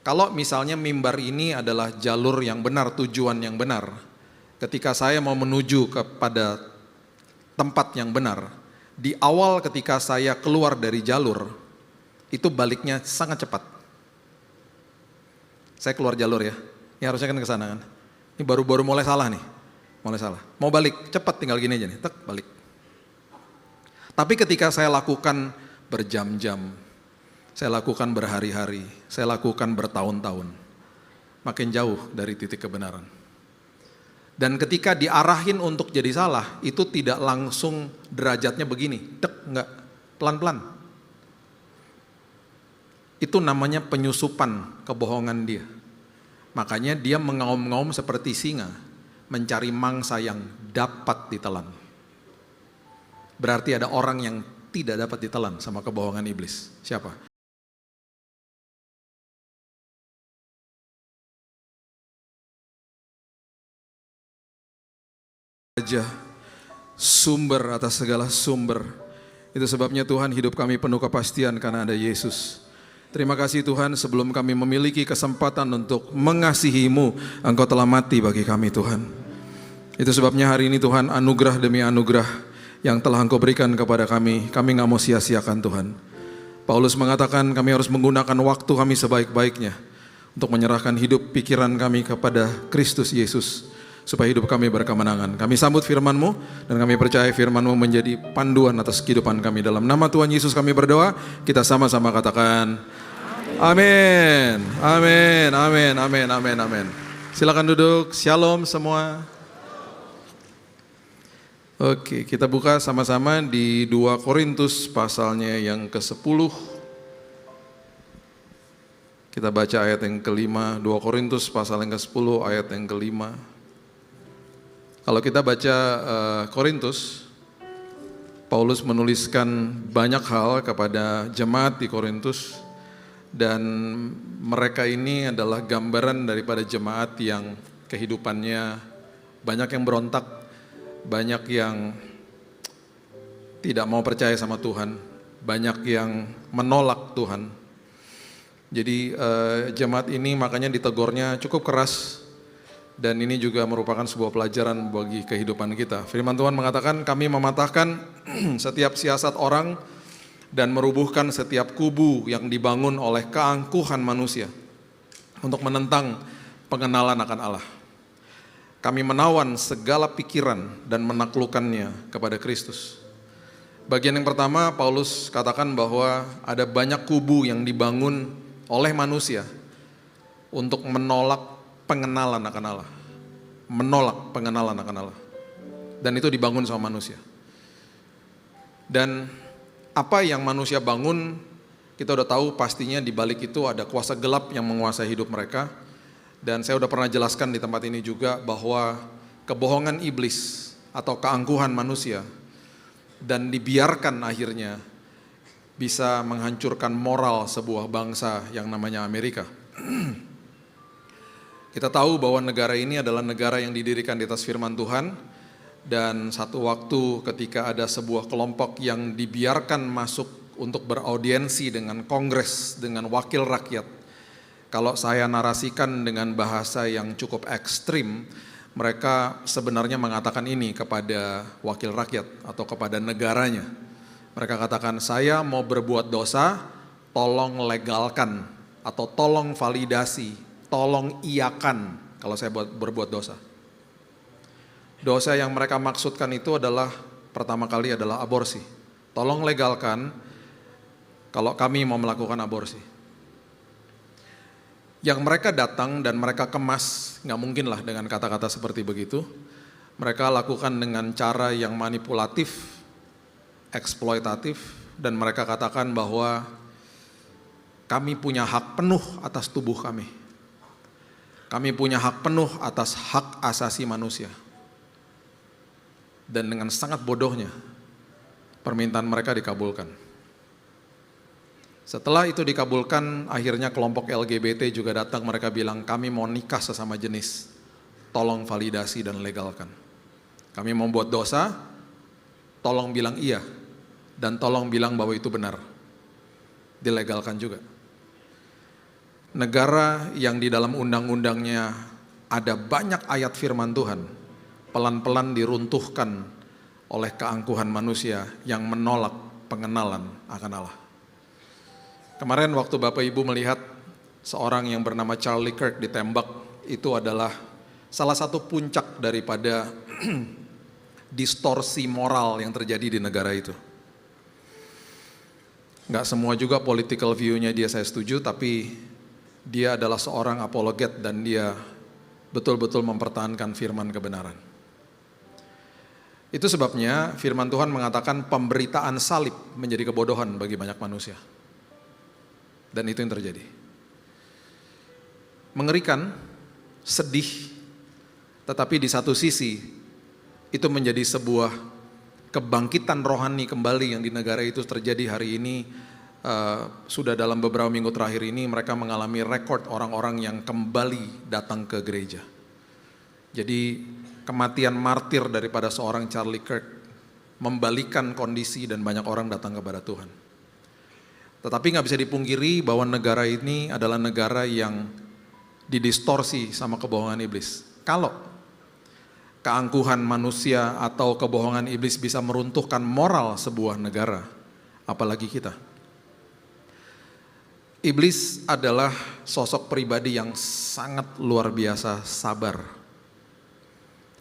Kalau misalnya mimbar ini adalah jalur yang benar, tujuan yang benar, ketika saya mau menuju kepada tempat yang benar, di awal ketika saya keluar dari jalur, itu baliknya sangat cepat. Saya keluar jalur ya, ini harusnya kan ke sana kan. Ini baru mulai salah nih, mulai salah. Mau balik, cepat tinggal gini aja nih, tek balik. Tapi ketika saya lakukan berjam-jam, saya lakukan berhari-hari, saya lakukan bertahun-tahun, makin jauh dari titik kebenaran. Dan ketika diarahin untuk jadi salah, itu tidak langsung derajatnya begini, tek, enggak, pelan-pelan. Itu namanya penyusupan kebohongan dia. Makanya dia mengaum-ngaum seperti singa, mencari mangsa yang dapat ditelan. Berarti ada orang yang tidak dapat ditelan sama kebohongan iblis. Siapa? Raja, sumber atas segala sumber. Itu sebabnya Tuhan, hidup kami penuh kepastian karena ada Yesus. Terima kasih Tuhan, sebelum kami memiliki kesempatan untuk mengasihi-Mu, Engkau telah mati bagi kami Tuhan. Itu sebabnya hari ini Tuhan, anugerah demi anugerah yang telah Engkau berikan kepada kami nggak mau sia-siakan Tuhan. Paulus mengatakan kami harus menggunakan waktu kami sebaik-baiknya untuk menyerahkan hidup pikiran kami kepada Kristus Yesus, supaya hidup kami berkemenangan. Kami sambut firman-Mu dan kami percaya firman-Mu menjadi panduan atas kehidupan kami. Dalam nama Tuhan Yesus kami berdoa, kita sama-sama katakan amin, amin, amin, amin, amin, amin. Silakan duduk, shalom semua. Oke, kita buka sama-sama di 2 Korintus pasalnya yang ke-10. Kita baca ayat yang ke-5, 2 Korintus pasal yang ke-10 ayat yang ke-5. Kalau kita baca Korintus, Paulus menuliskan banyak hal kepada jemaat di Korintus, dan mereka ini adalah gambaran daripada jemaat yang kehidupannya banyak yang berontak, banyak yang tidak mau percaya sama Tuhan, banyak yang menolak Tuhan. Jadi jemaat ini makanya ditegurnya cukup keras, dan ini juga merupakan sebuah pelajaran bagi kehidupan kita. Firman Tuhan mengatakan kami mematahkan setiap siasat orang dan merubuhkan setiap kubu yang dibangun oleh keangkuhan manusia untuk menentang pengenalan akan Allah. Kami menawan segala pikiran dan menaklukkannya kepada Kristus. Bagian yang pertama, Paulus katakan bahwa ada banyak kubu yang dibangun oleh manusia untuk menolak pengenalan akan Allah. Menolak pengenalan akan Allah. Dan itu dibangun sama manusia. Dan apa yang manusia bangun, kita udah tahu pastinya di balik itu ada kuasa gelap yang menguasai hidup mereka. Dan saya udah pernah jelaskan di tempat ini juga bahwa kebohongan iblis atau keangkuhan manusia dan dibiarkan akhirnya bisa menghancurkan moral sebuah bangsa yang namanya Amerika. Kita tahu bahwa negara ini adalah negara yang didirikan di atas firman Tuhan, dan satu waktu ketika ada sebuah kelompok yang dibiarkan masuk untuk beraudiensi dengan Kongres, dengan wakil rakyat. Kalau saya narasikan dengan bahasa yang cukup ekstrim, mereka sebenarnya mengatakan ini kepada wakil rakyat atau kepada negaranya. Mereka katakan, saya mau berbuat dosa, tolong legalkan atau tolong validasi, tolong iakan kalau saya berbuat dosa. Dosa yang mereka maksudkan itu adalah, pertama kali adalah aborsi. Tolong legalkan kalau kami mau melakukan aborsi. Yang mereka datang dan mereka kemas, nggak mungkin lah dengan kata-kata seperti begitu. Mereka lakukan dengan cara yang manipulatif, eksploitatif, dan mereka katakan bahwa kami punya hak penuh atas tubuh kami. Kami punya hak penuh atas hak asasi manusia. Dan dengan sangat bodohnya, permintaan mereka dikabulkan. Setelah itu dikabulkan, akhirnya kelompok LGBT juga datang, mereka bilang, kami mau nikah sesama jenis, tolong validasi dan legalkan. Kami mau buat dosa, tolong bilang iya, dan tolong bilang bahwa itu benar. Dilegalkan juga. negara yang di dalam undang-undangnya ada banyak ayat firman Tuhan, pelan-pelan diruntuhkan oleh keangkuhan manusia yang menolak pengenalan akan Allah. Kemarin waktu Bapak Ibu melihat seorang yang bernama Charlie Kirk ditembak, itu adalah salah satu puncak daripada distorsi moral yang terjadi di negara itu. Nggak semua juga political view-nya dia saya setuju, tapi dia adalah seorang apologet dan dia betul-betul mempertahankan firman kebenaran. Itu sebabnya firman Tuhan mengatakan pemberitaan salib menjadi kebodohan bagi banyak manusia. Dan itu yang terjadi. Mengerikan, sedih, tetapi di satu sisi itu menjadi sebuah kebangkitan rohani kembali yang di negara itu terjadi hari ini. Sudah dalam beberapa minggu terakhir ini mereka mengalami rekor orang-orang yang kembali datang ke gereja. Jadi kematian martir daripada seorang Charlie Kirk membalikan kondisi dan banyak orang datang kepada Tuhan. Tetapi nggak bisa dipungkiri bahwa negara ini adalah negara yang didistorsi sama kebohongan iblis. Kalau keangkuhan manusia atau kebohongan iblis bisa meruntuhkan moral sebuah negara, apalagi kita. Iblis adalah sosok pribadi yang sangat luar biasa sabar.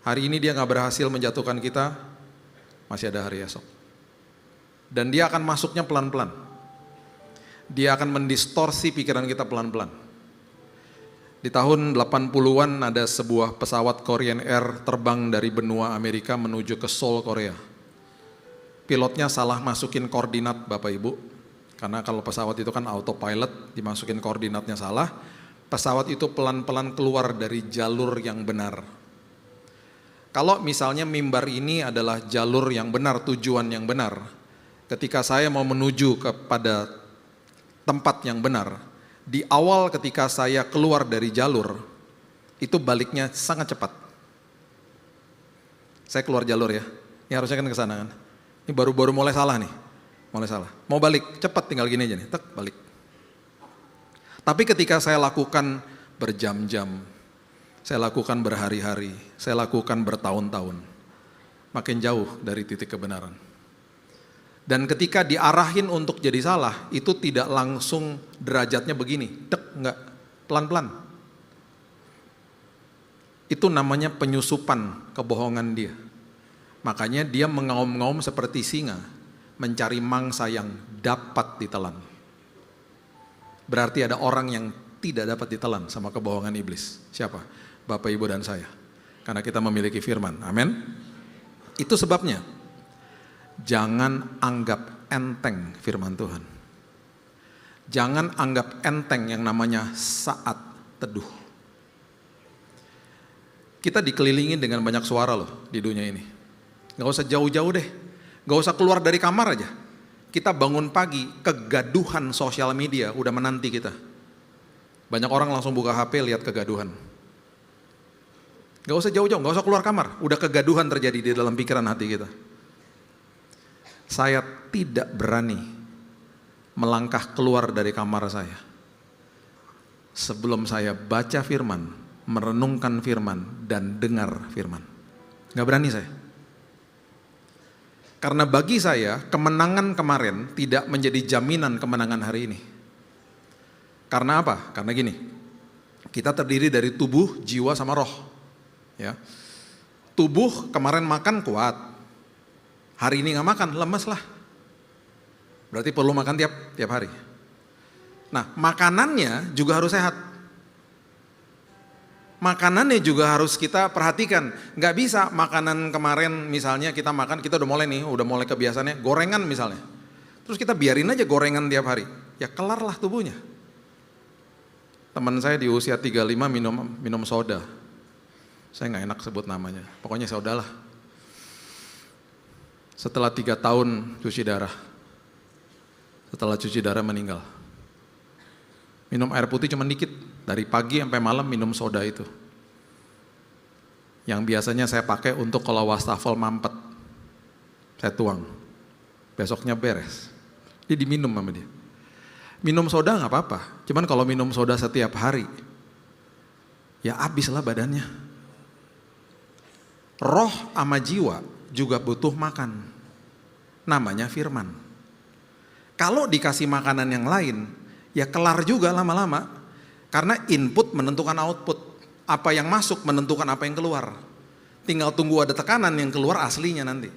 Hari ini dia nggak berhasil menjatuhkan kita, masih ada hari esok. Dan dia akan masuknya pelan-pelan. Dia akan mendistorsi pikiran kita pelan-pelan. Di tahun 80-an ada sebuah pesawat Korean Air terbang dari benua Amerika menuju ke Seoul, Korea. Pilotnya salah masukin koordinat Bapak Ibu, karena kalau pesawat itu kan autopilot, dimasukin koordinatnya salah, pesawat itu pelan-pelan keluar dari jalur yang benar. Kalau misalnya mimbar ini adalah jalur yang benar, tujuan yang benar, ketika saya mau menuju kepada tempat yang benar, di awal ketika saya keluar dari jalur, itu baliknya sangat cepat. Saya keluar jalur ya, ini harusnya kan ke sana kan. Ini baru mulai salah nih, mulai salah. Mau balik, cepat tinggal gini aja nih, tek balik. Tapi ketika saya lakukan berjam-jam, saya lakukan berhari-hari, saya lakukan bertahun-tahun, makin jauh dari titik kebenaran. Dan ketika diarahin untuk jadi salah, itu tidak langsung derajatnya begini, dek, enggak, pelan-pelan. Itu namanya penyusupan kebohongan dia. Makanya dia mengaum-ngaum seperti singa, mencari mangsa yang dapat ditelan. Berarti ada orang yang tidak dapat ditelan sama kebohongan iblis. Siapa? Bapak, Ibu, dan saya. Karena kita memiliki firman, amin. Itu sebabnya. Jangan anggap enteng firman Tuhan. Jangan anggap enteng yang namanya saat teduh. Kita dikelilingi dengan banyak suara loh di dunia ini. Gak usah jauh-jauh deh. Gak usah keluar dari kamar aja. Kita bangun pagi, kegaduhan sosial media udah menanti kita. Banyak orang langsung buka HP lihat kegaduhan. Gak usah jauh-jauh, gak usah keluar kamar. Udah kegaduhan terjadi di dalam pikiran hati kita. Saya tidak berani melangkah keluar dari kamar saya sebelum saya baca firman, merenungkan firman, dan dengar firman. Gak berani saya. Karena bagi saya, kemenangan kemarin tidak menjadi jaminan kemenangan hari ini. Karena apa? Karena gini, kita terdiri dari tubuh, jiwa, sama roh. Ya, tubuh kemarin makan kuat, hari ini nggak makan, lemes lah. Berarti perlu makan tiap hari. Nah, makanannya juga harus sehat. Makanannya juga harus kita perhatikan. Nggak bisa makanan kemarin misalnya kita makan, kita udah mulai kebiasaannya gorengan misalnya. Terus kita biarin aja gorengan tiap hari. Ya kelarlah tubuhnya. Teman saya di usia 35 minum soda. Saya nggak enak sebut namanya, pokoknya soda lah. Setelah 3 tahun cuci darah. Setelah cuci darah meninggal. Minum air putih cuma dikit, dari pagi sampai malam minum soda itu. Yang biasanya saya pakai untuk kalau wastafel mampet. Saya tuang, besoknya beres. Dia diminum sama dia. Minum soda nggak apa-apa, cuman kalau minum soda setiap hari, ya habislah badannya. Roh sama jiwa juga butuh makan, namanya firman. Kalau dikasih makanan yang lain, ya kelar juga lama-lama. Karena input menentukan output. Apa yang masuk menentukan apa yang keluar. Tinggal tunggu ada tekanan yang keluar aslinya nanti.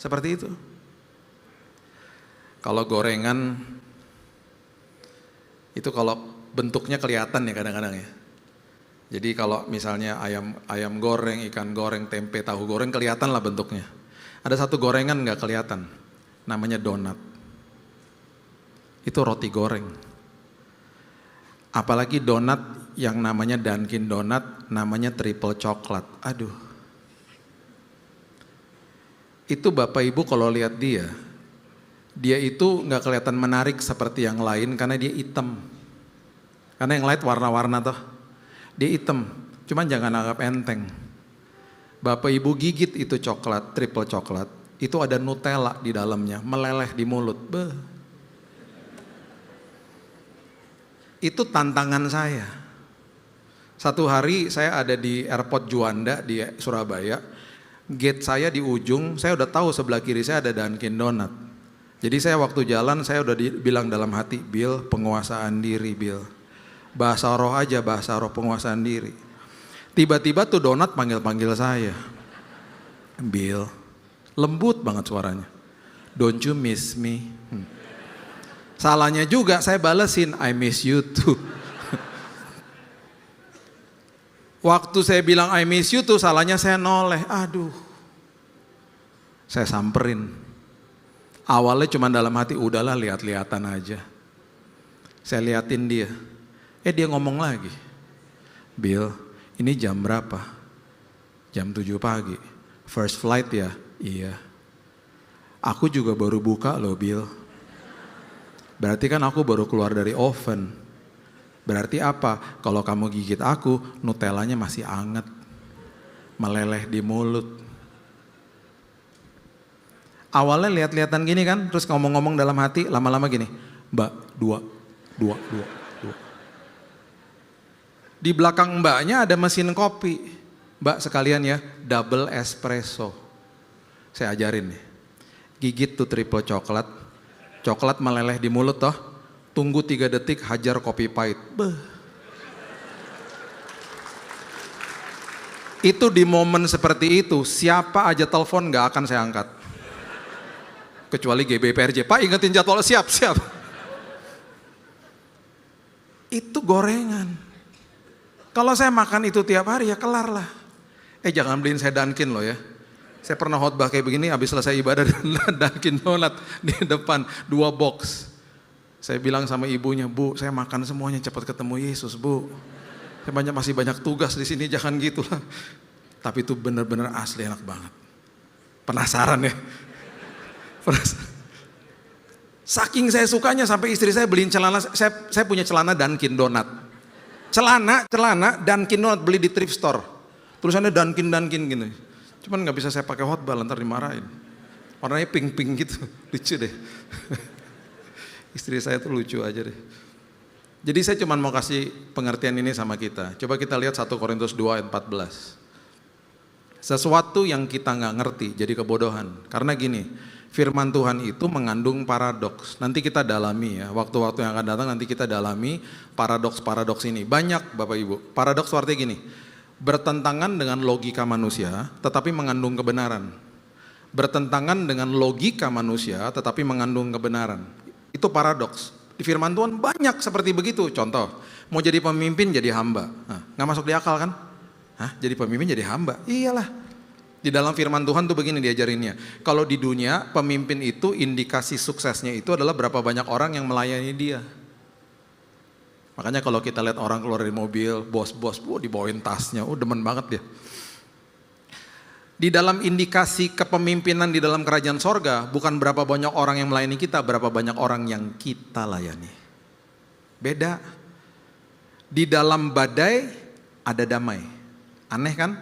Seperti itu. Kalau gorengan, itu kalau bentuknya kelihatan ya kadang-kadang ya. Jadi kalau misalnya ayam goreng, ikan goreng, tempe, tahu goreng kelihatan lah bentuknya. Ada satu gorengan nggak kelihatan, namanya donat. Itu roti goreng. Apalagi donat yang namanya Dunkin Donut, namanya triple coklat. Aduh. Itu Bapak Ibu kalau lihat dia itu nggak kelihatan menarik seperti yang lain karena dia hitam. Karena yang lain warna-warna toh. Dia hitam, cuman jangan anggap enteng. Bapak Ibu gigit itu coklat, triple coklat, itu ada Nutella di dalamnya, meleleh di mulut. Beuh. Itu tantangan saya. Satu hari saya ada di airport Juanda di Surabaya, gate saya di ujung, saya udah tahu sebelah kiri saya ada Dunkin Donut. Jadi saya waktu jalan saya udah bilang dalam hati, Bill, penguasaan diri Bill. Bahasa roh aja, bahasa roh penguasaan diri. Tiba-tiba tuh donat panggil-panggil saya. Bill, lembut banget suaranya. Don't you miss me? Salahnya juga saya balesin, I miss you too. Waktu saya bilang I miss you too, salahnya saya noleh. Aduh. Saya samperin. Awalnya cuma dalam hati, udahlah lihat-lihatan aja. Saya liatin dia. Dia ngomong lagi. Bill, ini jam berapa? Jam 7 pagi. First flight ya? Iya. Aku juga baru buka loh Bill. Berarti kan aku baru keluar dari oven. Berarti apa? Kalau kamu gigit aku, Nutellanya masih anget. Meleleh di mulut. Awalnya lihat-lihatan gini kan, terus ngomong-ngomong dalam hati, lama-lama gini. Mbak, dua. Di belakang mbaknya ada mesin kopi. Mbak sekalian ya, double espresso. Saya ajarin nih. Gigit tuh triple coklat. Coklat meleleh di mulut toh. Tunggu 3 detik, hajar kopi pahit. Beuh. Itu di momen seperti itu, siapa aja telepon gak akan saya angkat. Kecuali GBPRJ, Pak ingetin jadwal, siap. Itu gorengan. Kalau saya makan itu tiap hari ya kelar lah. Jangan beliin saya Dunkin loh ya. Saya pernah khotbah kayak begini, habis selesai ibadah Dunkin Donut di depan 2 box. Saya bilang sama ibunya, Bu, saya makan semuanya cepat ketemu Yesus, Bu. Saya masih banyak tugas di sini, jangan gitu lah. Tapi itu benar-benar asli enak banget. Penasaran ya? Saking saya sukanya sampai istri saya beliin celana, saya punya celana Dunkin Donut. Celana Dunkin Donut beli di thrift store. Tulisannya Dunkin gini. Cuman gak bisa saya pakai khotbah, ntar dimarahin. Warnanya pink gitu, lucu deh. Istri saya tuh lucu aja deh. Jadi saya cuma mau kasih pengertian ini sama kita. Coba kita lihat 1 Korintus 2 ayat 14. Sesuatu yang kita gak ngerti jadi kebodohan. Karena gini, firman Tuhan itu mengandung paradoks. Nanti kita dalami ya, waktu-waktu yang akan datang nanti kita dalami paradoks-paradoks ini. Banyak Bapak Ibu, paradoks artinya gini. Bertentangan dengan logika manusia tetapi mengandung kebenaran. Bertentangan dengan logika manusia tetapi mengandung kebenaran. Itu paradoks. Di firman Tuhan banyak seperti begitu. Contoh, mau jadi pemimpin jadi hamba. Gak masuk di akal kan? Jadi pemimpin jadi hamba? Iyalah. Di dalam firman Tuhan tuh begini diajarinnya. Kalau di dunia pemimpin itu indikasi suksesnya itu adalah berapa banyak orang yang melayani dia. Makanya kalau kita lihat orang keluar dari mobil, bos-bos, dibawain tasnya, demen banget dia. Di dalam indikasi kepemimpinan di dalam kerajaan sorga, bukan berapa banyak orang yang melayani kita, berapa banyak orang yang kita layani. Beda. Di dalam badai ada damai. Aneh kan?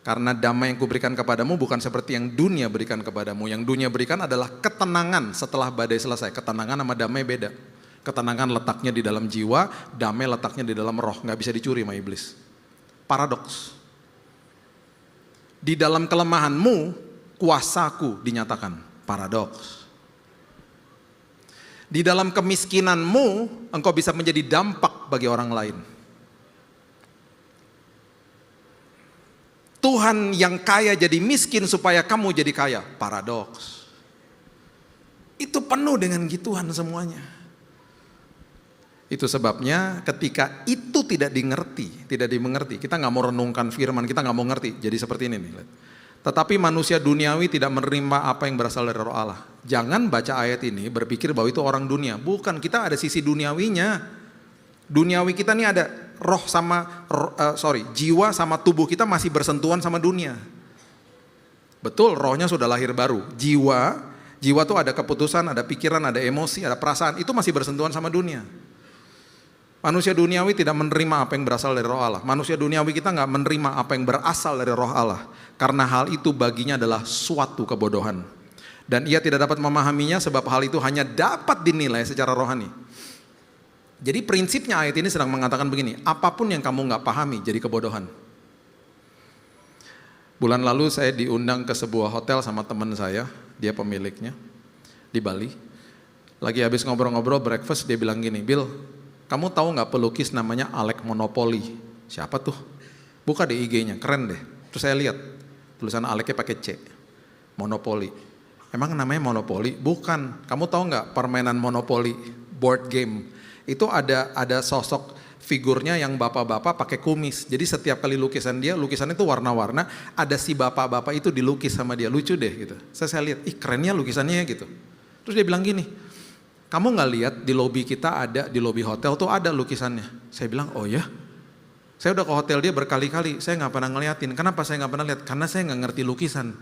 Karena damai yang kuberikan kepadamu bukan seperti yang dunia berikan kepadamu. Yang dunia berikan adalah ketenangan setelah badai selesai. Ketenangan sama damai beda. Ketenangan letaknya di dalam jiwa, damai letaknya di dalam roh, nggak bisa dicuri sama iblis. Paradoks. Di dalam kelemahanmu, kuasaku dinyatakan. Paradoks. Di dalam kemiskinanmu, engkau bisa menjadi dampak bagi orang lain. Tuhan yang kaya jadi miskin supaya kamu jadi kaya. Paradoks. Itu penuh dengan gituan semuanya. Itu sebabnya ketika itu tidak dimengerti, kita nggak mau renungkan firman, kita nggak mau ngerti. Jadi seperti ini nih. Tetapi manusia duniawi tidak menerima apa yang berasal dari roh Allah. Jangan baca ayat ini berpikir bahwa itu orang dunia. Bukan, kita ada sisi duniawinya. Duniawi kita nih ada jiwa sama tubuh kita masih bersentuhan sama dunia. Betul, rohnya sudah lahir baru. Jiwa tuh ada keputusan, ada pikiran, ada emosi, ada perasaan. Itu masih bersentuhan sama dunia. Manusia duniawi tidak menerima apa yang berasal dari roh Allah. Manusia duniawi kita nggak menerima apa yang berasal dari roh Allah. Karena hal itu baginya adalah suatu kebodohan. Dan ia tidak dapat memahaminya sebab hal itu hanya dapat dinilai secara rohani. Jadi prinsipnya ayat ini sedang mengatakan begini, apapun yang kamu nggak pahami jadi kebodohan. Bulan lalu saya diundang ke sebuah hotel sama teman saya, dia pemiliknya, di Bali. Lagi habis ngobrol-ngobrol breakfast, dia bilang gini, Bill, kamu tahu nggak pelukis namanya Alec Monopoly? Siapa tuh? Buka di IG-nya, keren deh. Terus saya lihat, tulisan Alecnya pakai C, Monopoly. Emang namanya Monopoly? Bukan. Kamu tahu nggak permainan Monopoly, board game? Itu ada sosok figurnya yang bapak-bapak pakai kumis. Jadi setiap kali lukisannya itu warna-warna, ada si bapak-bapak itu dilukis sama dia. Lucu deh gitu. Saya lihat, kerennya lukisannya gitu. Terus dia bilang gini, kamu nggak lihat di lobi kita ada, di lobi hotel tuh ada lukisannya. Saya bilang, oh ya? Saya udah ke hotel dia berkali-kali, saya nggak pernah ngeliatin. Kenapa saya nggak pernah lihat? Karena saya nggak ngerti lukisan.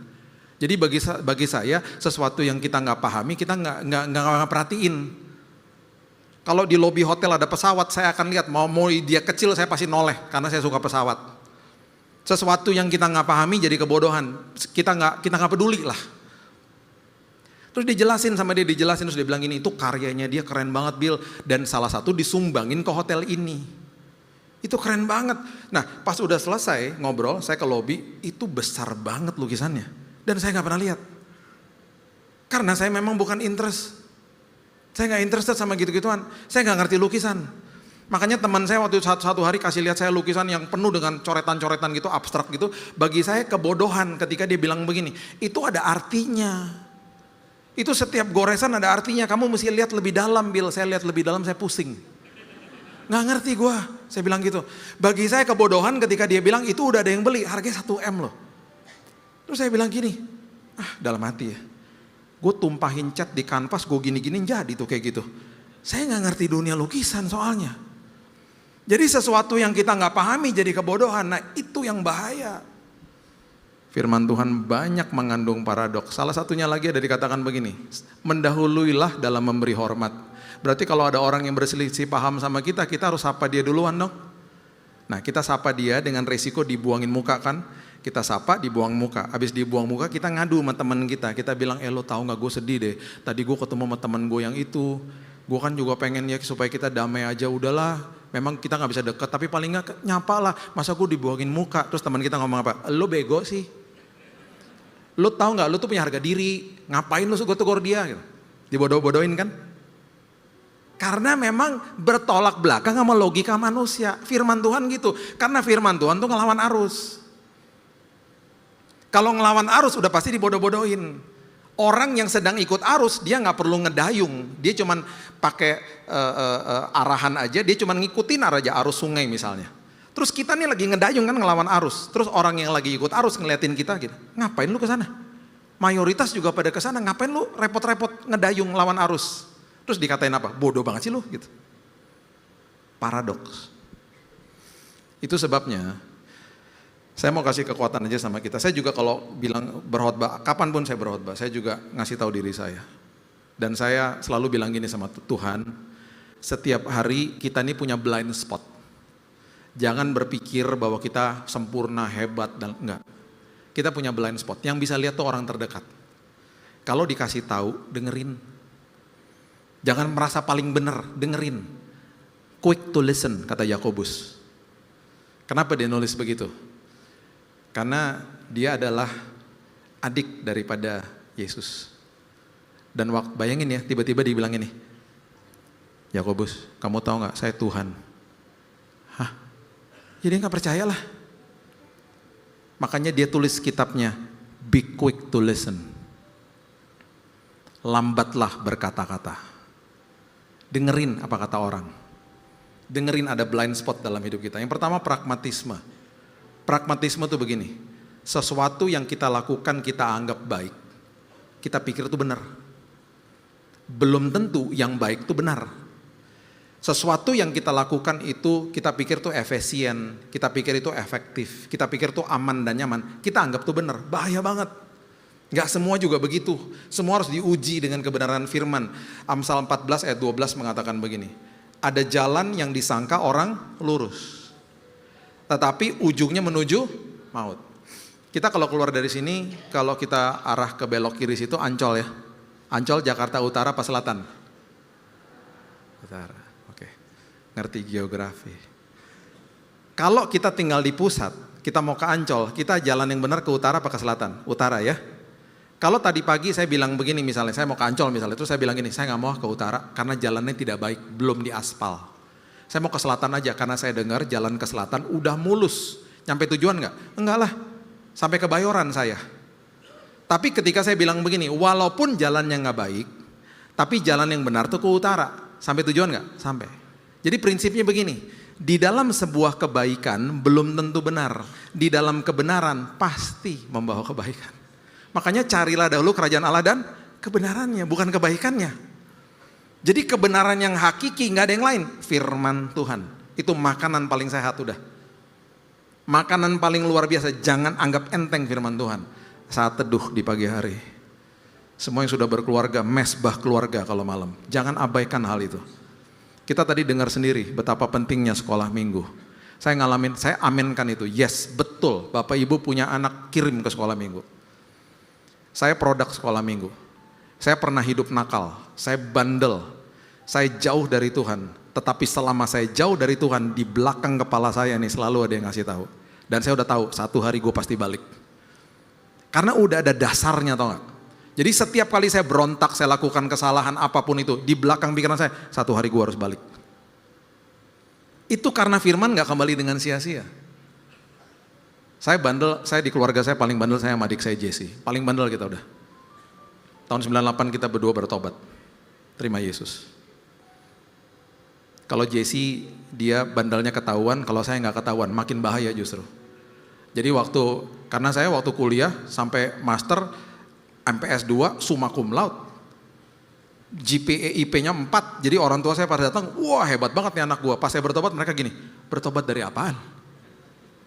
Jadi bagi saya sesuatu yang kita nggak pahami, kita nggak perhatiin. Kalau di lobi hotel ada pesawat, saya akan lihat. Mau dia kecil, saya pasti noleh karena saya suka pesawat. Sesuatu yang kita nggak pahami jadi kebodohan. Kita nggak peduli lah. Terus dijelasin terus dia bilang ini, itu karyanya dia keren banget Bill. Dan salah satu disumbangin ke hotel ini. Itu keren banget. Nah pas udah selesai ngobrol, saya ke lobi, itu besar banget lukisannya. Dan saya gak pernah lihat. Karena saya memang bukan interest. Saya gak interested sama gitu-gituan. Saya gak ngerti lukisan. Makanya teman saya waktu satu hari kasih lihat saya lukisan yang penuh dengan coretan-coretan gitu, abstrak gitu. Bagi saya kebodohan ketika dia bilang begini, itu ada artinya. Itu setiap goresan ada artinya, kamu mesti lihat lebih dalam Bill. Saya lihat lebih dalam, saya pusing. Nggak ngerti gue, saya bilang gitu. Bagi saya kebodohan ketika dia bilang itu udah ada yang beli, harganya 1M loh. Terus saya bilang gini, dalam hati ya. Gue tumpahin cat di kanvas, gue gini-gini jadi tuh kayak gitu. Saya nggak ngerti dunia lukisan soalnya. Jadi sesuatu yang kita nggak pahami jadi kebodohan, nah itu yang bahaya. Firman Tuhan banyak mengandung paradoks. Salah satunya lagi ada dikatakan begini, mendahuluilah dalam memberi hormat. Berarti kalau ada orang yang berselisih paham sama kita harus sapa dia duluan dong. Nah kita sapa dia dengan resiko dibuangin muka kan. Kita sapa, dibuang muka. Habis dibuang muka kita ngadu sama teman kita. Kita bilang, lo tahu gak gue sedih deh. Tadi gue ketemu sama teman gue yang itu. Gue kan juga pengen ya supaya kita damai aja. Udahlah, memang kita gak bisa deket. Tapi paling gak nyapa lah. Masa gue dibuangin muka. Terus teman kita ngomong apa? Lo bego sih. Lo tahu gak, lo tuh punya harga diri. Ngapain lo tegur dia? Gitu. Dibodoh-bodohin kan? Karena memang bertolak belakang sama logika manusia. Firman Tuhan gitu. Karena firman Tuhan tuh ngelawan arus. Kalau ngelawan arus udah pasti dibodoh-bodohin. Orang yang sedang ikut arus dia nggak perlu ngedayung. Dia cuman pakai arahan aja. Dia cuman ngikutin aja arus sungai misalnya. Terus kita nih lagi ngedayung kan ngelawan arus. Terus orang yang lagi ikut arus ngeliatin kita gitu. Ngapain lu kesana? Mayoritas juga pada kesana. Ngapain lu repot-repot ngedayung ngelawan arus? Terus dikatain apa? Bodoh banget sih lu gitu. Paradoks. Itu sebabnya saya mau kasih kekuatan aja sama kita. Saya juga kalau bilang berkhotbah, kapanpun saya berkhotbah, saya juga ngasih tahu diri saya. Dan saya selalu bilang gini sama Tuhan, setiap hari kita ini punya blind spot. Jangan berpikir bahwa kita sempurna, hebat, dan enggak. Kita punya blind spot, yang bisa lihat tuh orang terdekat. Kalau dikasih tahu, dengerin. Jangan merasa paling benar, dengerin. Quick to listen, kata Yakobus. Kenapa dia nulis begitu? Karena dia adalah adik daripada Yesus. Dan bayangin ya, tiba-tiba dibilang ini, Yakobus, kamu tahu gak saya Tuhan? Hah? Jadi gak percayalah. Makanya dia tulis kitabnya, Be quick to listen. Lambatlah berkata-kata. Dengerin apa kata orang. Dengerin ada blind spot dalam hidup kita. Yang pertama pragmatisme. Pragmatisme itu begini. Sesuatu yang kita lakukan kita anggap baik. Kita pikir itu benar. Belum tentu yang baik itu benar. Sesuatu yang kita lakukan itu kita pikir itu efisien, kita pikir itu efektif, kita pikir itu aman dan nyaman, kita anggap itu benar. Bahaya banget. Gak semua juga begitu. Semua harus diuji dengan kebenaran firman. Amsal 14 ayat 12 mengatakan begini. Ada jalan yang disangka orang lurus, tetapi ujungnya menuju maut. Kita kalau keluar dari sini, kalau kita arah ke belok kiri situ Ancol ya. Ancol Jakarta Utara apa Selatan? Utara. Oke. Ngerti geografi. Kalau kita tinggal di pusat, kita mau ke Ancol, kita jalan yang benar ke utara apa ke selatan? Utara ya. Kalau tadi pagi saya bilang begini misalnya, saya mau ke Ancol misalnya, terus saya bilang gini, saya gak mau ke utara karena jalannya tidak baik, belum diaspal. Saya mau ke selatan aja karena saya dengar jalan ke selatan udah mulus. Nyampe tujuan gak? Enggak lah, sampai ke Bayoran saya. Tapi ketika saya bilang begini, walaupun jalannya gak baik, tapi jalan yang benar tuh ke utara. Sampai tujuan gak? Sampai. Jadi prinsipnya begini, di dalam sebuah kebaikan belum tentu benar. Di dalam kebenaran pasti membawa kebaikan. Makanya carilah dahulu kerajaan Allah dan kebenarannya, bukan kebaikannya. Jadi kebenaran yang hakiki, gak ada yang lain. Firman Tuhan, itu makanan paling sehat udah. Makanan paling luar biasa, jangan anggap enteng firman Tuhan. Saat teduh di pagi hari. Semua yang sudah berkeluarga, mesbah keluarga kalau malam. Jangan abaikan hal itu. Kita tadi dengar sendiri betapa pentingnya sekolah minggu. Saya ngalamin, saya aminkan itu. Yes, betul. Bapak Ibu punya anak, kirim ke sekolah minggu. Saya produk sekolah minggu. Saya pernah hidup nakal, saya bandel, saya jauh dari Tuhan. Tetapi selama saya jauh dari Tuhan, di belakang kepala saya nih selalu ada yang ngasih tahu. Dan saya udah tahu, satu hari gue pasti balik. Karena udah ada dasarnya, tau gak? Jadi setiap kali saya berontak, saya lakukan kesalahan apapun itu, di belakang pikiran saya, satu hari gue harus balik. Itu karena firman gak kembali dengan sia-sia. Saya bandel, saya di keluarga saya paling bandel, saya sama adik saya Jesse. Paling bandel kita udah. Tahun 98 kita berdua bertobat. Terima Yesus. Kalau Jesse dia bandelnya ketahuan, kalau saya nggak ketahuan, makin bahaya justru. Jadi karena saya waktu kuliah sampai master, MPS 2, summa cum laude. GPA IP-nya 4, jadi orang tua saya pada datang, wah hebat banget nih anak gua. Pas saya bertobat mereka gini, bertobat dari apaan?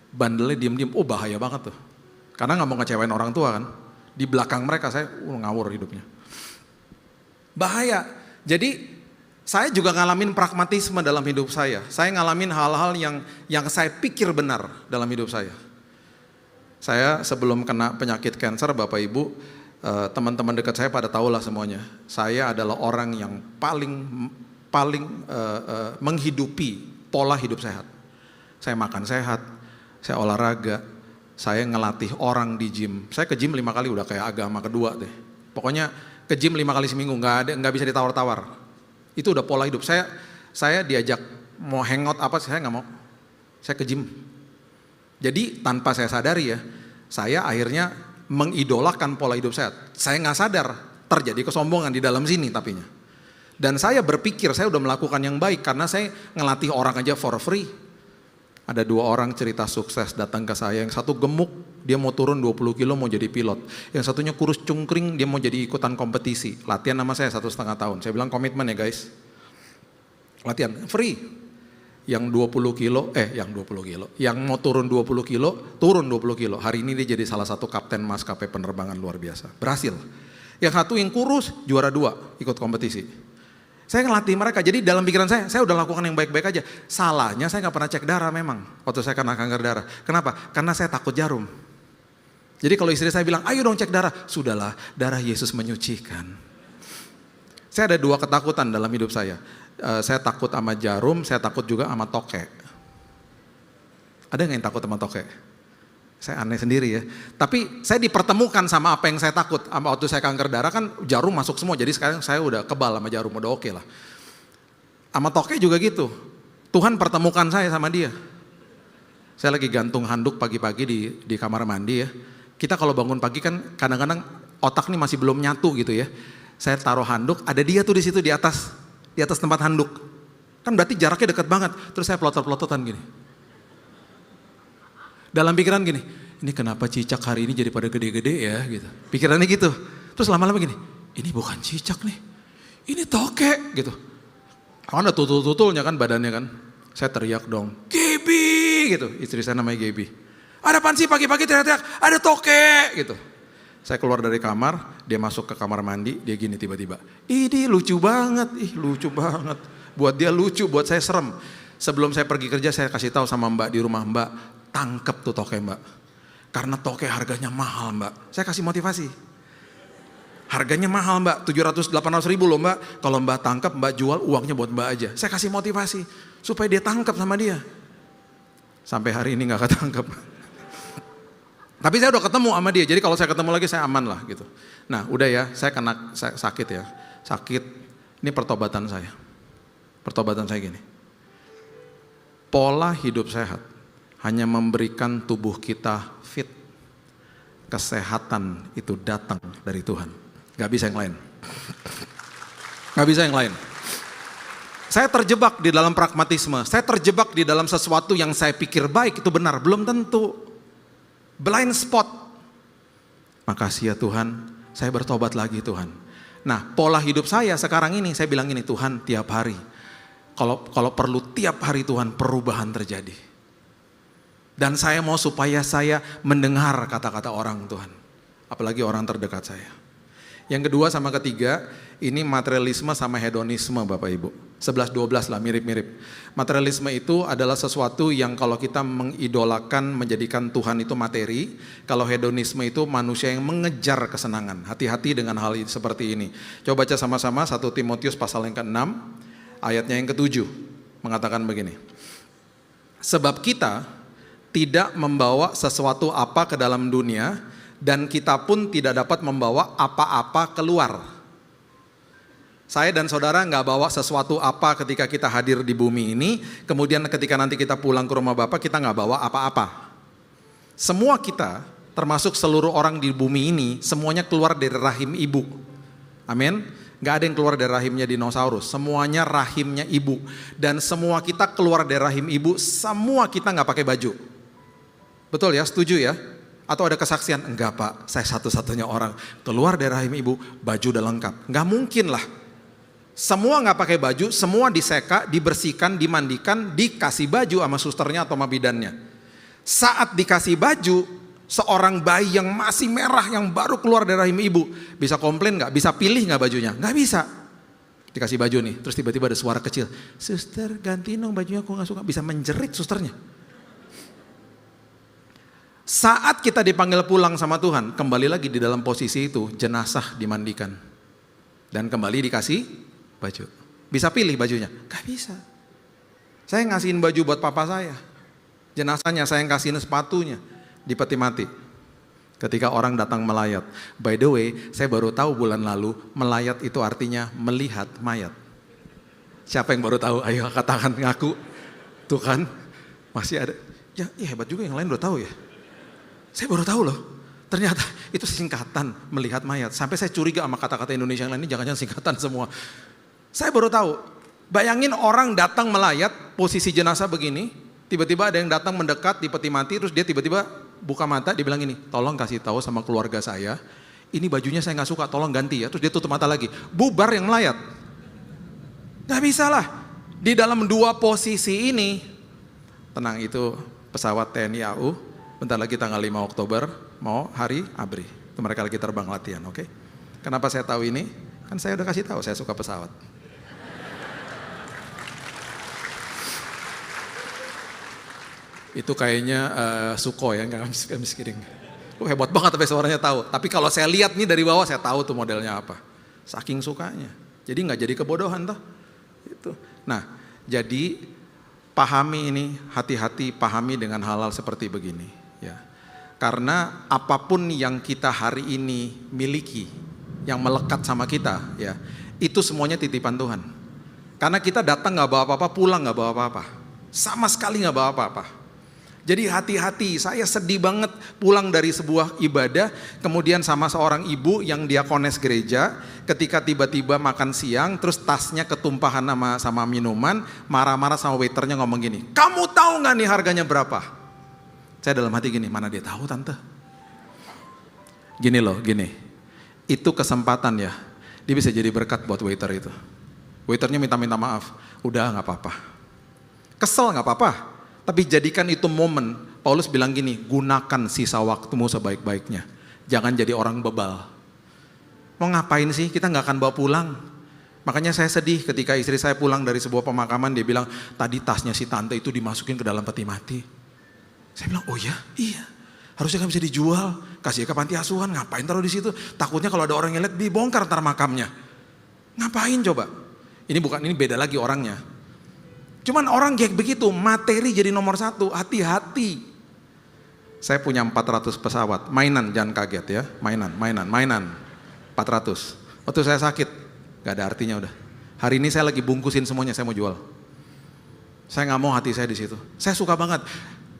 Bandelnya diem-diem, oh bahaya banget tuh. Karena gak mau ngecewain orang tua kan. Di belakang mereka saya ngawur hidupnya. Bahaya. Jadi saya juga ngalamin pragmatisme dalam hidup saya. Saya ngalamin hal-hal yang saya pikir benar dalam hidup saya. Saya sebelum kena penyakit kanker, Bapak Ibu, teman-teman dekat saya pada tahu lah semuanya. Saya adalah orang yang paling menghidupi pola hidup sehat. Saya makan sehat, saya olahraga, saya ngelatih orang di gym. Saya ke gym 5 kali udah kayak agama kedua deh. Pokoknya ke gym 5 kali seminggu, nggak bisa ditawar-tawar. Itu udah pola hidup. Saya diajak mau hangout apa, saya nggak mau. Saya ke gym. Jadi tanpa saya sadari ya, saya akhirnya mengidolakan pola hidup sehat. Saya nggak sadar terjadi kesombongan di dalam sini tapinya. Dan saya berpikir saya udah melakukan yang baik karena saya ngelatih orang aja for free. Ada 2 orang cerita sukses datang ke saya. Yang satu gemuk, dia mau turun 20 kilo mau jadi pilot. Yang satunya kurus cungkring, dia mau jadi ikutan kompetisi. Latihan sama saya 1,5 tahun. Saya bilang komitmen ya guys. Latihan, free. Yang 20 kilo, yang mau turun 20 kilo, turun 20 kilo. Hari ini dia jadi salah satu kapten maskapai penerbangan luar biasa. Berhasil. Yang satu yang kurus, juara 2, ikut kompetisi. Saya ngelatih mereka, jadi dalam pikiran saya udah lakukan yang baik-baik aja. Salahnya saya gak pernah cek darah memang, waktu saya kena kanker darah. Kenapa? Karena saya takut jarum. Jadi kalau istri saya bilang, ayo dong cek darah. Sudahlah, darah Yesus menyucikan. Saya ada 2 ketakutan dalam hidup saya. Saya takut sama jarum, saya takut juga sama toke. Ada nggak yang takut sama toke? Saya aneh sendiri ya. Tapi saya dipertemukan sama apa yang saya takut. Waktu saya kanker darah kan jarum masuk semua. Jadi sekarang saya udah kebal sama jarum, udah oke lah. Sama toke juga gitu. Tuhan pertemukan saya sama dia. Saya lagi gantung handuk pagi-pagi di kamar mandi ya. Kita kalau bangun pagi kan kadang-kadang otak nih masih belum nyatu gitu ya. Saya taruh handuk, ada dia tuh di situ di atas tempat handuk. Kan berarti jaraknya dekat banget. Terus saya pelotot-pelototan gini. Dalam pikiran gini, ini kenapa cicak hari ini jadi pada gede-gede ya gitu. Pikirannya gitu. Terus lama-lama gini, ini bukan cicak nih, ini toke gitu. Kan ada tutul-tutulnya kan badannya kan. Saya teriak dong, Gaby gitu. Istri saya namanya Gaby. Ada apaan sih pagi-pagi teriak-teriak, ada toke gitu. Saya keluar dari kamar, dia masuk ke kamar mandi, dia gini tiba-tiba. Ini lucu banget, lucu banget. Buat dia lucu, buat saya serem. Sebelum saya pergi kerja saya kasih tahu sama Mbak di rumah, Mbak, tangkep tuh toke Mbak. Karena toke harganya mahal Mbak. Saya kasih motivasi. Harganya mahal Mbak, 700-800 ribu loh Mbak. Kalau Mbak tangkap, Mbak jual, uangnya buat Mbak aja. Saya kasih motivasi, supaya dia tangkap sama dia. Sampai hari ini gak ketangkep. Tapi saya udah ketemu sama dia, jadi kalau saya ketemu lagi saya aman lah gitu. Nah udah ya, saya sakit ya. Sakit, ini pertobatan saya. Pertobatan saya gini. Pola hidup sehat hanya memberikan tubuh kita fit. Kesehatan itu datang dari Tuhan. Gak bisa yang lain. Gak bisa yang lain. Saya terjebak di dalam pragmatisme. Saya terjebak di dalam sesuatu yang saya pikir baik itu benar. Belum tentu. Blind spot. Makasih ya Tuhan, saya bertobat lagi Tuhan. Nah pola hidup saya sekarang ini, saya bilang ini, Tuhan tiap hari. Kalau perlu tiap hari Tuhan perubahan terjadi. Dan saya mau supaya saya mendengar kata-kata orang Tuhan. Apalagi orang terdekat saya. Yang kedua sama ketiga, ini materialisme sama hedonisme Bapak Ibu. 11-12 lah, mirip-mirip. Materialisme itu adalah sesuatu yang kalau kita mengidolakan, menjadikan Tuhan itu materi. Kalau hedonisme itu manusia yang mengejar kesenangan. Hati-hati dengan hal seperti ini. Coba baca sama-sama 1 Timotius pasal yang ke-6, ayatnya yang ke-7. Mengatakan begini. Sebab kita tidak membawa sesuatu apa ke dalam dunia, dan kita pun tidak dapat membawa apa-apa keluar. Saya dan saudara nggak bawa sesuatu apa ketika kita hadir di bumi ini, kemudian ketika nanti kita pulang ke rumah Bapa kita nggak bawa apa-apa. Semua kita, termasuk seluruh orang di bumi ini, semuanya keluar dari rahim ibu. Amin. Nggak ada yang keluar dari rahimnya dinosaurus, semuanya rahimnya ibu. Dan semua kita keluar dari rahim ibu, semua kita nggak pakai baju. Betul ya, setuju ya? Atau ada kesaksian, enggak Pak, saya satu-satunya orang keluar dari rahim ibu, baju udah lengkap. Enggak mungkin lah. Semua enggak pakai baju, semua diseka, dibersihkan, dimandikan, dikasih baju sama susternya atau sama bidannya. Saat dikasih baju, seorang bayi yang masih merah yang baru keluar dari rahim ibu, bisa komplain enggak? Bisa pilih enggak bajunya? Enggak bisa. Dikasih baju nih, terus tiba-tiba ada suara kecil, suster ganti dong bajunya, aku enggak suka. Bisa menjerit susternya. Saat kita dipanggil pulang sama Tuhan, kembali lagi di dalam posisi itu, jenazah dimandikan. Dan kembali dikasih baju. Bisa pilih bajunya? Gak bisa. Saya ngasihin baju buat papa saya. Jenazahnya saya ngasihin sepatunya. Di peti mati. Ketika orang datang melayat. By the way, saya baru tahu bulan lalu, melayat itu artinya melihat mayat. Siapa yang baru tahu? Ayo katakan, ngaku. Tuh kan, masih ada. Ya hebat juga yang lain udah tahu ya. Saya baru tahu loh, ternyata itu singkatan melihat mayat. Sampai saya curiga sama kata-kata Indonesia yang lain ini jangan-jangan singkatan semua. Saya baru tahu, bayangin orang datang melayat, posisi jenazah begini, tiba-tiba ada yang datang mendekat di peti mati, terus dia tiba-tiba buka mata, dia bilang ini, tolong kasih tahu sama keluarga saya, ini bajunya saya nggak suka, tolong ganti ya. Terus dia tutup mata lagi, bubar yang melayat. Gak bisa lah, di dalam dua posisi ini, tenang itu pesawat TNI AU, bentar lagi tanggal 5 Oktober mau hari ABRI. Itu mereka lagi terbang latihan, oke? Kenapa saya tahu ini? Kan saya udah kasih tahu saya suka pesawat. Itu kayaknya Sukhoi ya, I'm just kidding. Hebat banget tapi suaranya tahu. Tapi kalau saya lihat nih dari bawah saya tahu tuh modelnya apa. Saking sukanya. Jadi nggak jadi kebodohan toh. Itu. Nah, jadi pahami ini, hati-hati pahami dengan hal-hal seperti begini. Ya. Karena apapun yang kita hari ini miliki, yang melekat sama kita, ya, itu semuanya titipan Tuhan. Karena kita datang nggak bawa apa-apa, pulang nggak bawa apa-apa, sama sekali nggak bawa apa-apa. Jadi hati-hati, saya sedih banget pulang dari sebuah ibadah, kemudian sama seorang ibu yang diakones gereja, ketika tiba-tiba makan siang, terus tasnya ketumpahan sama minuman, marah-marah sama waiternya ngomong gini, kamu tahu nggak nih harganya berapa? Saya dalam hati gini, mana dia tahu tante? Gini loh, gini, itu kesempatan ya, dia bisa jadi berkat buat waiter itu. Waiternya minta maaf, udah nggak apa-apa, kesel nggak apa-apa. Tapi jadikan itu momen, Paulus bilang gini, gunakan sisa waktumu sebaik-baiknya. Jangan jadi orang bebal. Mau ngapain sih, kita gak akan bawa pulang. Makanya saya sedih ketika istri saya pulang dari sebuah pemakaman, dia bilang, tadi tasnya si tante itu dimasukin ke dalam peti mati. Saya bilang, oh ya, iya. Harusnya kan bisa dijual, kasih ke panti asuhan, ngapain taruh di situ? Takutnya kalau ada orang yang lihat, dibongkar ntar makamnya. Ngapain coba? Ini beda lagi orangnya. Cuman orang kayak begitu, materi jadi nomor satu, hati-hati. Saya punya 400 pesawat, mainan jangan kaget ya, mainan. 400. Waktu saya sakit, gak ada artinya udah. Hari ini saya lagi bungkusin semuanya, saya mau jual. Saya gak mau hati saya di situ. Saya suka banget.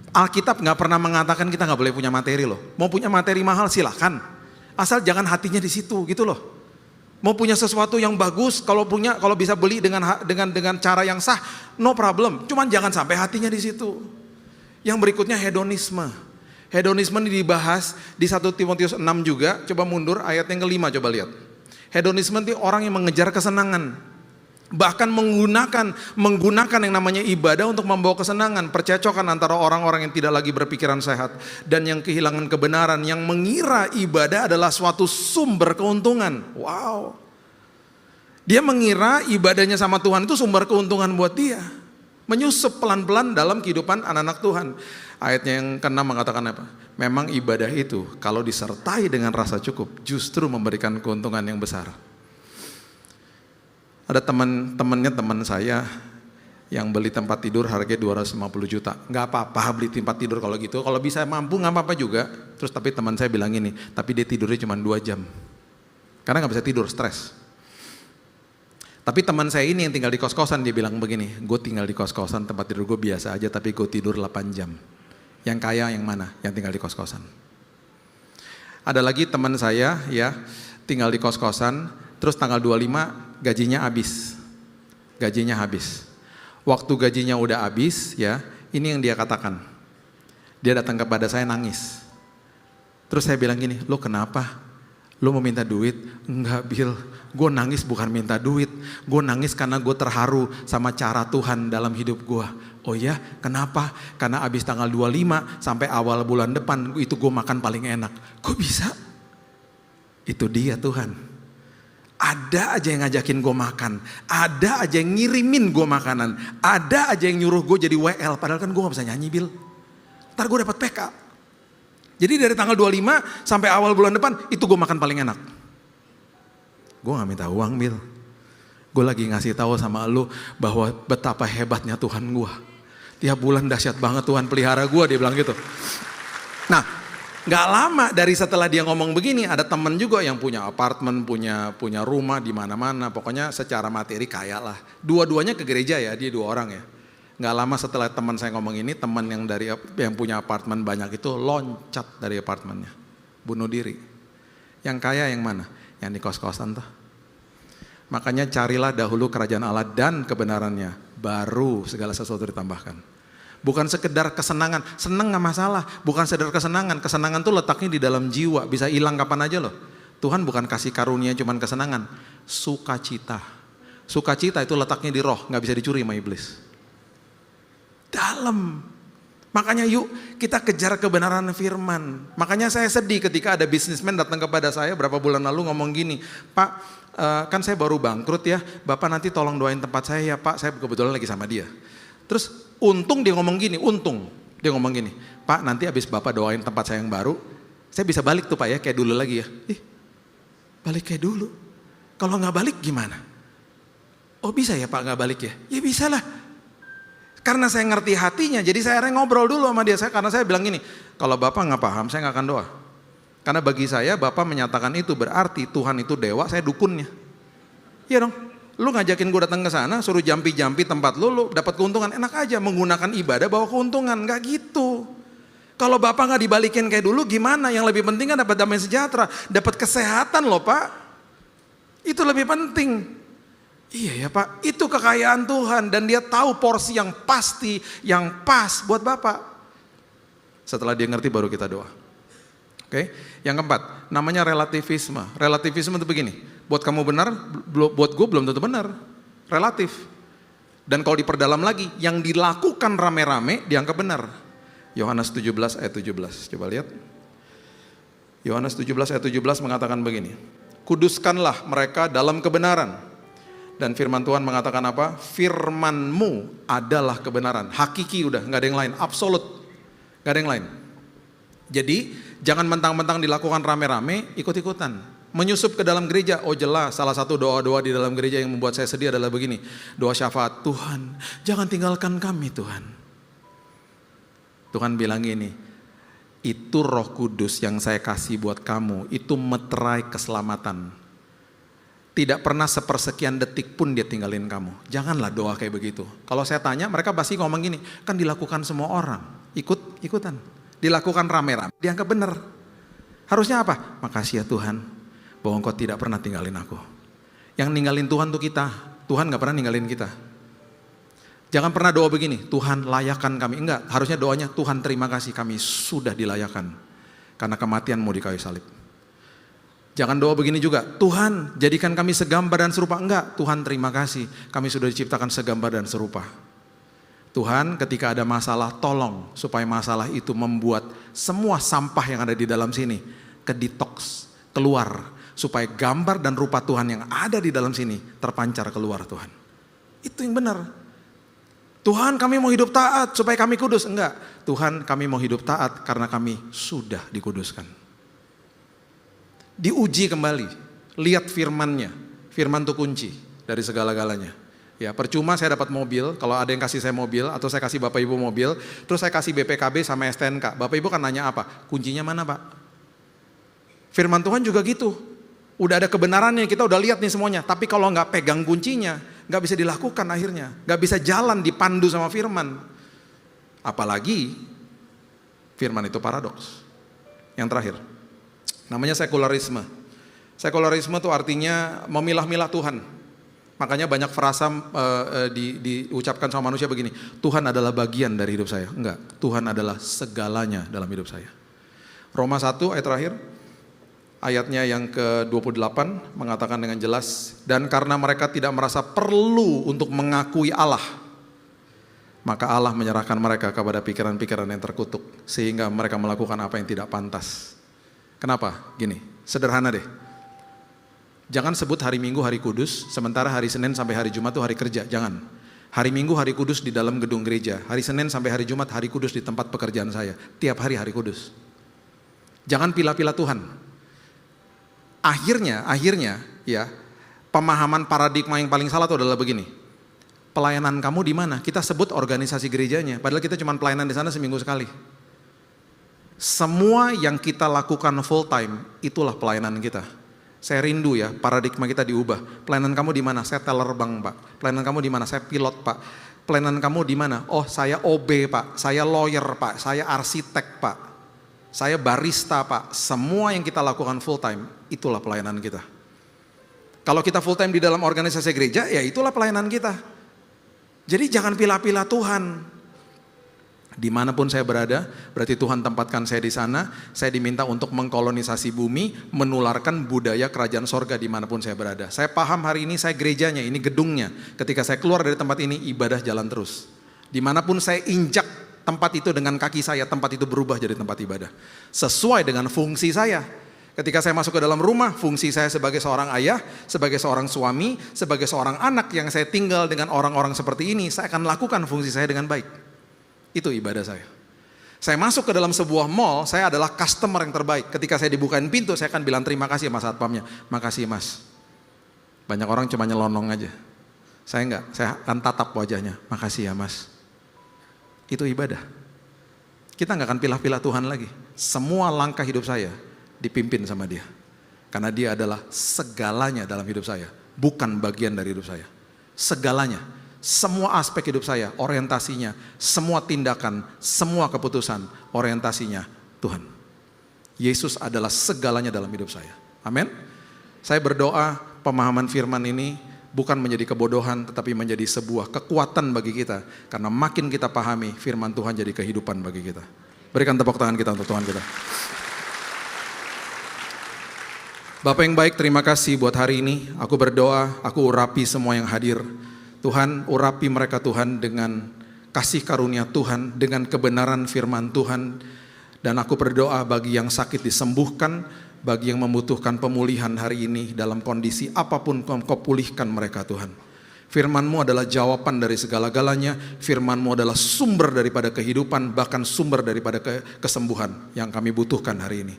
Alkitab gak pernah mengatakan kita gak boleh punya materi loh. Mau punya materi mahal silahkan, asal jangan hatinya di situ gitu loh. Mau punya sesuatu yang bagus, kalau bisa beli dengan cara yang sah, no problem. Cuman jangan sampai hatinya di situ. Yang berikutnya hedonisme. Hedonisme ini dibahas di 1 Timotius 6 juga. Coba mundur ayat yang kelima, coba lihat. Hedonisme itu orang yang mengejar kesenangan. Bahkan menggunakan yang namanya ibadah untuk membawa kesenangan, percecokan antara orang-orang yang tidak lagi berpikiran sehat dan yang kehilangan kebenaran, yang mengira ibadah adalah suatu sumber keuntungan. Wow. Dia mengira ibadahnya sama Tuhan itu sumber keuntungan buat dia. Menyusup pelan-pelan dalam kehidupan anak-anak Tuhan. Ayatnya yang ke-6 mengatakan apa? Memang ibadah itu kalau disertai dengan rasa cukup justru memberikan keuntungan yang besar. Ada teman saya yang beli tempat tidur harganya 250 juta. Gak apa-apa beli tempat tidur kalau gitu. Kalau bisa mampu gak apa-apa juga. Terus tapi teman saya bilang gini, tapi dia tidurnya cuma 2 jam. Karena gak bisa tidur, stres. Tapi teman saya ini yang tinggal di kos-kosan, dia bilang begini, gue tinggal di kos-kosan, tempat tidur gue biasa aja, tapi gue tidur 8 jam. Yang kaya yang mana? Yang tinggal di kos-kosan. Ada lagi teman saya ya, tinggal di kos-kosan, terus tanggal 25 gajinya habis. Waktu gajinya udah habis ya, ini yang dia katakan. Dia datang kepada saya nangis. Terus saya bilang gini, lo kenapa? Lo mau minta duit? Enggak Bill, gue nangis bukan minta duit. Gue nangis karena gue terharu sama cara Tuhan dalam hidup gue. Oh ya, kenapa? Karena abis tanggal 25 sampai awal bulan depan itu gue makan paling enak. Kok bisa? Itu dia Tuhan. Ada aja yang ngajakin gue makan, ada aja yang ngirimin gue makanan, ada aja yang nyuruh gue jadi WL, padahal kan gue gak bisa nyanyi Bill. Ntar gue dapat PK. Jadi dari tanggal 25 sampai awal bulan depan, itu gue makan paling enak. Gue gak minta uang Bill. Gue lagi ngasih tahu sama lu bahwa betapa hebatnya Tuhan gue. Tiap bulan dahsyat banget Tuhan pelihara gue, dia bilang gitu. Nah, gak lama dari setelah dia ngomong begini, ada temen juga yang punya apartemen, punya rumah di mana-mana. Pokoknya secara materi kaya lah. Dua-duanya ke gereja ya, dia 2 orang ya. Gak lama setelah teman saya ngomong ini, teman yang punya apartemen banyak itu loncat dari apartemennya, bunuh diri. Yang kaya yang mana? Yang di kos-kosan tuh. Makanya carilah dahulu kerajaan Allah dan kebenarannya, baru segala sesuatu ditambahkan. Bukan sekedar kesenangan, senang gak masalah. Bukan sekedar kesenangan, kesenangan tuh letaknya di dalam jiwa, bisa hilang kapan aja loh. Tuhan bukan kasih karunia cuman kesenangan, sukacita. Sukacita itu letaknya di roh, gak bisa dicuri sama iblis. Dalam. Makanya yuk kita kejar kebenaran firman. Makanya saya sedih ketika ada bisnismen datang kepada saya berapa bulan lalu ngomong gini, Pak kan saya baru bangkrut ya, Bapak nanti tolong doain tempat saya ya Pak, saya kebetulan lagi sama dia. Terus untung dia ngomong gini, Pak nanti habis Bapak doain tempat saya yang baru, saya bisa balik tuh Pak ya, kayak dulu lagi ya. Balik kayak dulu. Kalau gak balik gimana? Oh bisa ya Pak nggak balik ya? Ya bisa lah. Karena saya ngerti hatinya, jadi saya akhirnya ngobrol dulu sama dia. Karena saya bilang gini, kalau Bapak nggak paham, saya nggak akan doa. Karena bagi saya, Bapak menyatakan itu berarti Tuhan itu dewa, saya dukunnya. Iya dong. Lu ngajakin gue datang ke sana, suruh jampi-jampi tempat lu dapat keuntungan, enak aja menggunakan ibadah bawa keuntungan, nggak gitu. Kalau Bapak nggak dibalikin kayak dulu, gimana? Yang lebih penting kan dapat damai sejahtera, dapat kesehatan loh Pak. Itu lebih penting. Iya ya Pak, itu kekayaan Tuhan dan Dia tahu porsi yang pasti, yang pas buat Bapak. Setelah dia ngerti baru kita doa. Oke, yang keempat, namanya relativisme. Relativisme itu begini. Buat kamu benar, buat gue belum tentu benar. Relatif. Dan kalau diperdalam lagi, yang dilakukan rame-rame dianggap benar. Yohanes 17 ayat 17. Coba lihat. Yohanes 17 ayat 17 mengatakan begini. Kuduskanlah mereka dalam kebenaran. Dan firman Tuhan mengatakan apa? Firman-Mu adalah kebenaran. Hakiki udah, nggak ada yang lain. Absolut. Nggak ada yang lain. Jadi, jangan mentang-mentang dilakukan rame-rame, ikut-ikutan. Menyusup ke dalam gereja, oh jelas salah satu doa-doa di dalam gereja yang membuat saya sedih adalah begini. Doa syafaat, Tuhan jangan tinggalkan kami Tuhan. Tuhan bilang gini, itu Roh Kudus yang saya kasih buat kamu, itu meterai keselamatan. Tidak pernah sepersekian detik pun dia tinggalin kamu. Janganlah doa kayak begitu. Kalau saya tanya, mereka pasti ngomong gini, kan dilakukan semua orang, ikutan. Dilakukan rame-rame, dianggap benar. Harusnya apa? Makasih ya Tuhan, bahwa Engkau tidak pernah tinggalin aku. Yang ninggalin Tuhan tuh kita. Tuhan gak pernah ninggalin kita. Jangan pernah doa begini, Tuhan layakan kami. Enggak, harusnya doanya Tuhan terima kasih kami sudah dilayakan. Karena kematian-Mu di kayu salib. Jangan doa begini juga, Tuhan jadikan kami segambar dan serupa. Enggak, Tuhan terima kasih kami sudah diciptakan segambar dan serupa. Tuhan ketika ada masalah tolong supaya masalah itu membuat semua sampah yang ada di dalam sini ke detox, keluar. Supaya gambar dan rupa Tuhan yang ada di dalam sini terpancar keluar Tuhan. Itu yang benar. Tuhan kami mau hidup taat supaya kami kudus. Enggak, Tuhan kami mau hidup taat karena kami sudah dikuduskan. Diuji kembali, lihat firman-Nya. Firman itu kunci dari segala-galanya. Ya, percuma saya dapat mobil, kalau ada yang kasih saya mobil, atau saya kasih Bapak Ibu mobil, terus saya kasih BPKB sama STNK. Bapak Ibu kan nanya apa? Kuncinya mana Pak? Firman Tuhan juga gitu. Udah ada kebenarannya, kita udah lihat nih semuanya. Tapi kalau nggak pegang kuncinya, nggak bisa dilakukan akhirnya. Nggak bisa jalan dipandu sama firman. Apalagi, firman itu paradoks. Yang terakhir, namanya sekularisme. Sekularisme itu artinya memilah-milah Tuhan. Makanya banyak frasa diucapkan sama manusia begini, Tuhan adalah bagian dari hidup saya. Enggak, Tuhan adalah segalanya dalam hidup saya. Roma 1 ayat terakhir, ayatnya yang ke-28 mengatakan dengan jelas, dan karena mereka tidak merasa perlu untuk mengakui Allah, maka Allah menyerahkan mereka kepada pikiran-pikiran yang terkutuk, sehingga mereka melakukan apa yang tidak pantas. Kenapa? Gini, sederhana deh. Jangan sebut hari Minggu hari kudus, sementara hari Senin sampai hari Jumat itu hari kerja, jangan. Hari Minggu hari kudus di dalam gedung gereja, hari Senin sampai hari Jumat hari kudus di tempat pekerjaan saya. Tiap hari hari kudus. Jangan pilah-pilah Tuhan. Akhirnya ya, pemahaman paradigma yang paling salah itu adalah begini. Pelayanan kamu di mana? Kita sebut organisasi gerejanya, padahal kita cuma pelayanan di sana seminggu sekali. Semua yang kita lakukan full time, itulah pelayanan kita. Saya rindu ya, paradigma kita diubah. Pelayanan kamu di mana? Saya teller bank, Pak. Pelayanan kamu di mana? Saya pilot, Pak. Pelayanan kamu di mana? Oh, saya OB, Pak. Saya lawyer, Pak. Saya arsitek, Pak. Saya barista, Pak. Semua yang kita lakukan full time, itulah pelayanan kita. Kalau kita full time di dalam organisasi gereja, ya itulah pelayanan kita. Jadi jangan pilah-pilah Tuhan. Dimanapun saya berada, berarti Tuhan tempatkan saya di sana. Saya diminta untuk mengkolonisasi bumi, menularkan budaya kerajaan sorga dimanapun saya berada. Saya paham hari ini saya gerejanya, ini gedungnya. Ketika saya keluar dari tempat ini, ibadah jalan terus. Dimanapun saya injak tempat itu dengan kaki saya, tempat itu berubah jadi tempat ibadah. Sesuai dengan fungsi saya. Ketika saya masuk ke dalam rumah, fungsi saya sebagai seorang ayah, sebagai seorang suami, sebagai seorang anak yang saya tinggal dengan orang-orang seperti ini, saya akan lakukan fungsi saya dengan baik. Itu ibadah saya. Saya masuk ke dalam sebuah mall, saya adalah customer yang terbaik. Ketika saya dibukain pintu, saya akan bilang terima kasih mas satpamnya. Makasih mas. Banyak orang cuma nyelonong aja. Saya akan tatap wajahnya, makasih ya Mas. Itu ibadah. Kita nggak akan pilah-pilah Tuhan lagi. Semua langkah hidup saya dipimpin sama Dia. Karena Dia adalah segalanya dalam hidup saya, bukan bagian dari hidup saya. Segalanya, semua aspek hidup saya, orientasinya, semua tindakan, semua keputusan, orientasinya Tuhan. Yesus adalah segalanya dalam hidup saya. Amin. Saya berdoa pemahaman firman ini bukan menjadi kebodohan, tetapi menjadi sebuah kekuatan bagi kita. Karena makin kita pahami, firman Tuhan jadi kehidupan bagi kita. Berikan tepuk tangan kita untuk Tuhan kita. Bapak yang baik, terima kasih buat hari ini. Aku berdoa, aku urapi semua yang hadir. Tuhan, urapi mereka Tuhan dengan kasih karunia Tuhan, dengan kebenaran firman Tuhan. Dan aku berdoa bagi yang sakit disembuhkan, bagi yang membutuhkan pemulihan hari ini dalam kondisi apapun Kau pulihkan mereka Tuhan. Firman-Mu adalah jawaban dari segala-galanya, firman-Mu adalah sumber daripada kehidupan, bahkan sumber daripada kesembuhan yang kami butuhkan hari ini.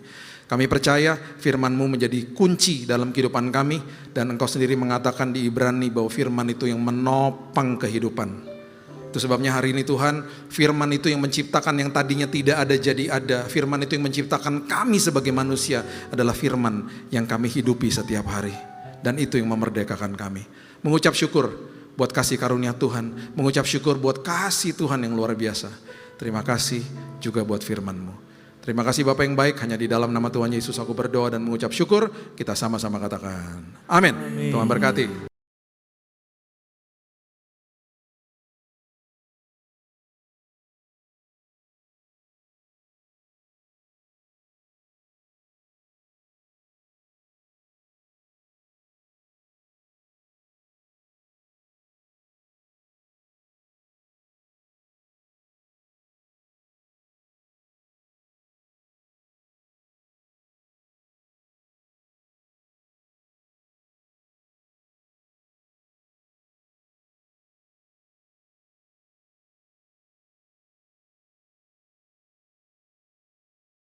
Kami percaya firman-Mu menjadi kunci dalam kehidupan kami, dan Engkau sendiri mengatakan di Ibrani bahwa firman itu yang menopang kehidupan. Itu sebabnya hari ini Tuhan, firman itu yang menciptakan yang tadinya tidak ada jadi ada. Firman itu yang menciptakan kami sebagai manusia adalah firman yang kami hidupi setiap hari. Dan itu yang memerdekakan kami. Mengucap syukur buat kasih karunia Tuhan. Mengucap syukur buat kasih Tuhan yang luar biasa. Terima kasih juga buat firman-Mu. Terima kasih Bapak yang baik, hanya di dalam nama Tuhan Yesus aku berdoa dan mengucap syukur. Kita sama-sama katakan amin. Tuhan berkati.